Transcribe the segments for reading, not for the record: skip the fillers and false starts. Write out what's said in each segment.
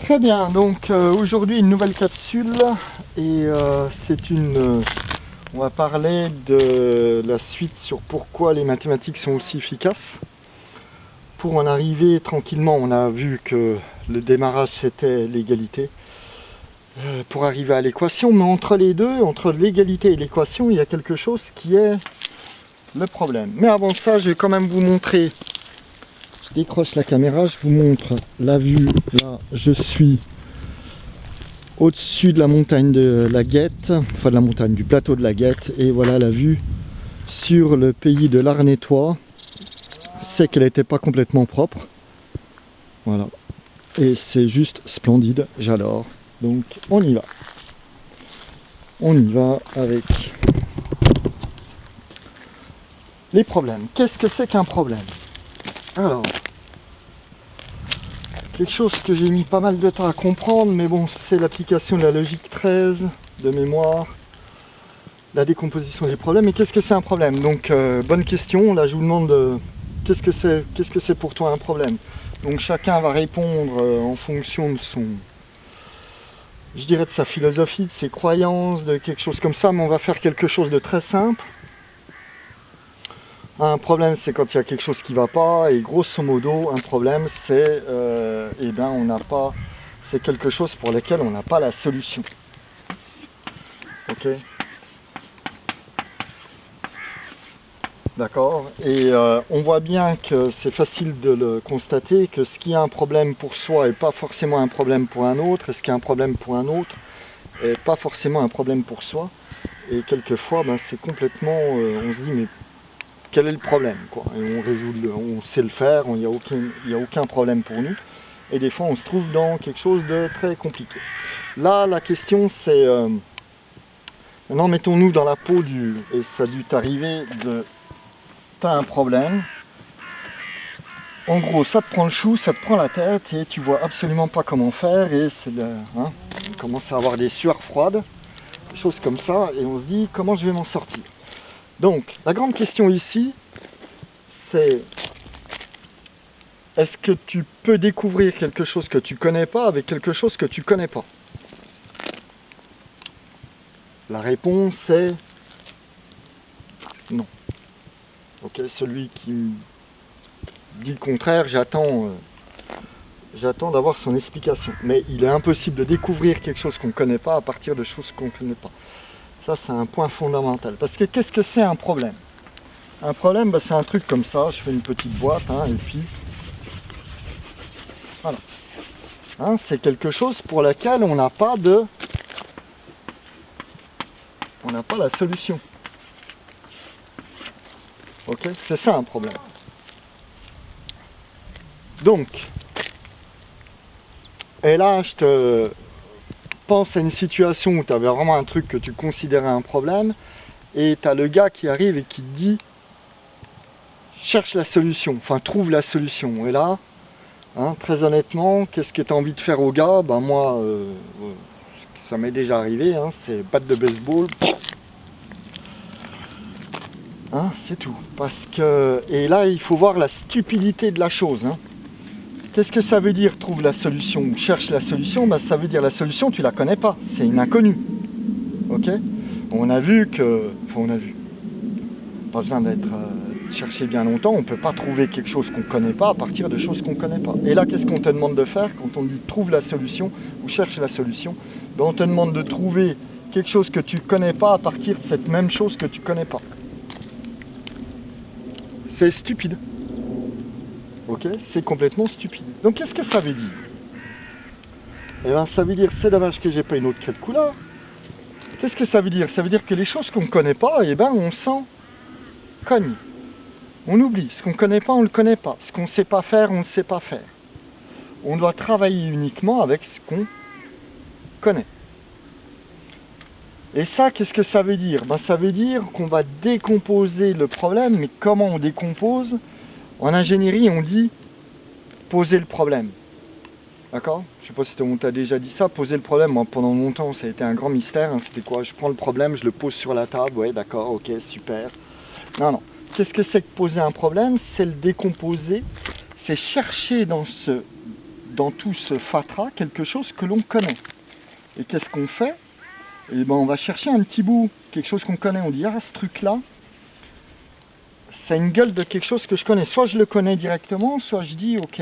Très bien, donc aujourd'hui une nouvelle capsule et on va parler de la suite sur pourquoi les mathématiques sont aussi efficaces. Pour en arriver tranquillement, on a vu que le démarrage c'était l'égalité. Pour arriver à l'équation, mais entre les deux, entre l'égalité et l'équation, il y a quelque chose qui est le problème. Mais avant ça, je vais quand même vous montrer. Je décroche la caméra, je vous montre la vue. Là, je suis au-dessus de la montagne de la Guette, enfin de la montagne, du plateau de la Guette, et voilà la vue sur le pays de l'Arnétois. C'est qu'elle n'était pas complètement propre. Voilà. Et c'est juste splendide, j'adore. Donc on y va. On y va avec les problèmes. Qu'est-ce que c'est qu'un problème? Alors, quelque chose que j'ai mis pas mal de temps à comprendre, mais bon, c'est l'application de la logique 13 de mémoire, la décomposition des problèmes. Et qu'est-ce que c'est un problème? Donc, bonne question. Là, je vous demande qu'est-ce que c'est pour toi un problème? Donc, chacun va répondre en fonction de son, je dirais, de sa philosophie, de ses croyances, de quelque chose comme ça, mais on va faire quelque chose de très simple. Un problème, c'est quand il y a quelque chose qui ne va pas, et grosso modo, un problème, c'est c'est quelque chose pour lequel on n'a pas la solution. Ok? D'accord? Et on voit bien que c'est facile de le constater, que ce qui est un problème pour soi n'est pas forcément un problème pour un autre, et ce qui est un problème pour un autre n'est pas forcément un problème pour soi. Et quelquefois, c'est complètement... on se dit, mais quel est le problème, quoi? Et on sait le faire, il n'y a aucun problème pour nous. Et des fois, on se trouve dans quelque chose de très compliqué. Là, la question, c'est... maintenant, mettons-nous dans la peau et ça a dû t'arriver t'as un problème. En gros, ça te prend le chou, ça te prend la tête, et tu vois absolument pas comment faire, et tu commences à avoir des sueurs froides, des choses comme ça, et on se dit, comment je vais m'en sortir? Donc, la grande question ici, c'est est-ce que tu peux découvrir quelque chose que tu connais pas avec quelque chose que tu connais pas? La réponse est non. Ok, celui qui me dit le contraire, j'attends d'avoir son explication. Mais il est impossible de découvrir quelque chose qu'on ne connaît pas à partir de choses qu'on ne connaît pas. Ça, c'est un point fondamental. Parce que qu'est-ce que c'est un problème? Un problème, c'est un truc comme ça. Je fais une petite boîte, et puis... voilà. C'est quelque chose pour lequel on n'a pas la solution. Ok? C'est ça un problème. Donc, et là, je te pense à une situation où tu avais vraiment un truc que tu considérais un problème, et tu as le gars qui arrive et qui te dit cherche la solution, enfin trouve la solution. Et là, très honnêtement, qu'est-ce que tu as envie de faire au gars? Moi, ça m'est déjà arrivé, c'est batte de baseball. C'est tout. Parce que, et là, il faut voir la stupidité de la chose. Qu'est-ce que ça veut dire, trouve la solution ou cherche la solution? Ça veut dire la solution, tu la connais pas. C'est une inconnue. Ok? On a vu que... Enfin, on a vu. Pas besoin d'être chercher bien longtemps. On ne peut pas trouver quelque chose qu'on ne connaît pas à partir de choses qu'on ne connaît pas. Et là, qu'est-ce qu'on te demande de faire quand on dit trouve la solution ou cherche la solution? On te demande de trouver quelque chose que tu ne connais pas à partir de cette même chose que tu ne connais pas. C'est stupide. Ok? C'est complètement stupide. Donc qu'est-ce que ça veut dire? Ça veut dire, c'est dommage que j'ai pas une autre craie de couleur. Qu'est-ce que ça veut dire? Ça veut dire que les choses qu'on ne connaît pas, on s'en cogne. On oublie. Ce qu'on ne connaît pas, on ne le connaît pas. Ce qu'on ne sait pas faire, on ne sait pas faire. On doit travailler uniquement avec ce qu'on connaît. Et ça, qu'est-ce que ça veut dire? Ça veut dire qu'on va décomposer le problème, mais comment on décompose? En ingénierie, on dit poser le problème. D'accord? Je ne sais pas si on t'a déjà dit ça, poser le problème. Moi, pendant longtemps, ça a été un grand mystère. C'était quoi? Je prends le problème, je le pose sur la table. Ouais, d'accord, ok, super. Non. Qu'est-ce que c'est que poser un problème? C'est le décomposer. C'est chercher dans ce dans tout ce fatras quelque chose que l'on connaît. Et qu'est-ce qu'on fait? Et ben on va chercher un petit bout, quelque chose qu'on connaît. On dit ah ce truc-là, ça a une gueule de quelque chose que je connais. Soit je le connais directement, soit je dis ok,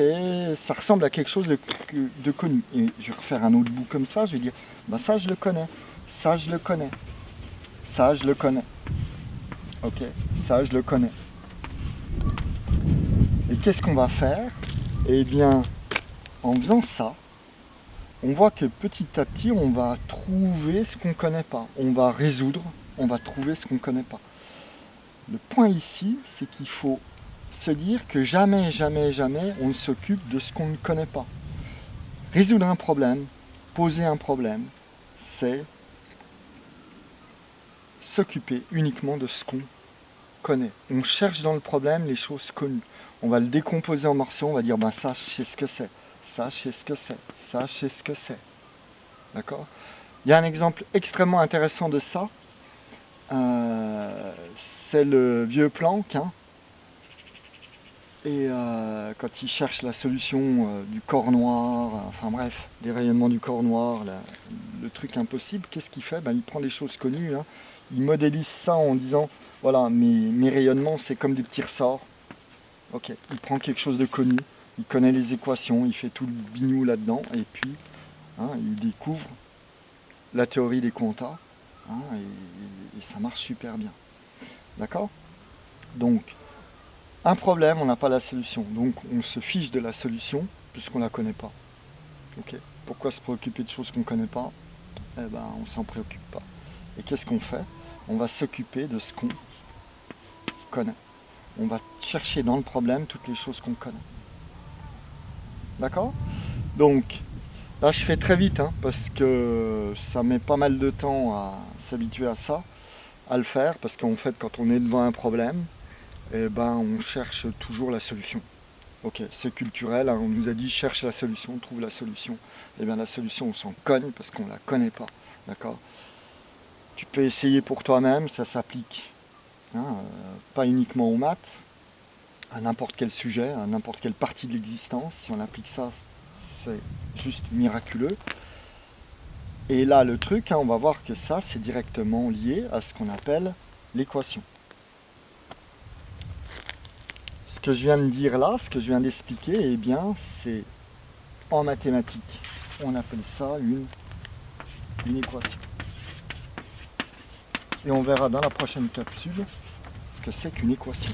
ça ressemble à quelque chose de connu. Et je vais refaire un autre bout comme ça, je vais dire ben ça je le connais, ça je le connais, ça je le connais. Ok, ça je le connais. Et qu'est-ce qu'on va faire? Eh bien, en faisant ça, on voit que petit à petit, on va trouver ce qu'on ne connaît pas. On va résoudre, on va trouver ce qu'on ne connaît pas. Le point ici, c'est qu'il faut se dire que jamais, jamais, jamais, on ne s'occupe de ce qu'on ne connaît pas. Résoudre un problème, poser un problème, c'est s'occuper uniquement de ce qu'on connaît. On cherche dans le problème les choses connues. On va le décomposer en morceaux, on va dire ben ça je sais ce que c'est, ça je sais ce que c'est, ça je sais ce que c'est. D'accord? Il y a un exemple extrêmement intéressant de ça, c'est le vieux Planck, hein. Et quand il cherche la solution du corps noir, enfin bref, des rayonnements du corps noir, le truc impossible, qu'est-ce qu'il fait? Ben, il prend des choses connues, hein. Il modélise ça en disant voilà, mes rayonnements c'est comme des petits ressorts. Ok, il prend quelque chose de connu, il connaît les équations, il fait tout le bignou là-dedans, et puis hein, il découvre la théorie des quantas, hein, et ça marche super bien. D'accord? Donc, un problème, on n'a pas la solution, donc on se fiche de la solution puisqu'on ne la connaît pas. Ok? Pourquoi se préoccuper de choses qu'on ne connaît pas? Eh ben, on ne s'en préoccupe pas. Et qu'est-ce qu'on fait? On va s'occuper de ce qu'on connaît. On va chercher dans le problème toutes les choses qu'on connaît. D'accord? Donc, là je fais très vite, hein, parce que ça met pas mal de temps à s'habituer à ça, à le faire, parce qu'en fait quand on est devant un problème, eh ben, on cherche toujours la solution. Ok, c'est culturel, hein, on nous a dit cherche la solution, trouve la solution. Eh bien la solution on s'en cogne parce qu'on ne la connaît pas. D'accord? Tu peux essayer pour toi-même, ça s'applique, hein, pas uniquement aux maths, à n'importe quel sujet, à n'importe quelle partie de l'existence. Si on applique ça, c'est juste miraculeux. Et là, le truc, hein, on va voir que ça, c'est directement lié à ce qu'on appelle l'équation. Ce que je viens de dire là, ce que je viens d'expliquer, eh bien, c'est en mathématiques. On appelle ça une équation. Et on verra dans la prochaine capsule ce que c'est qu'une équation.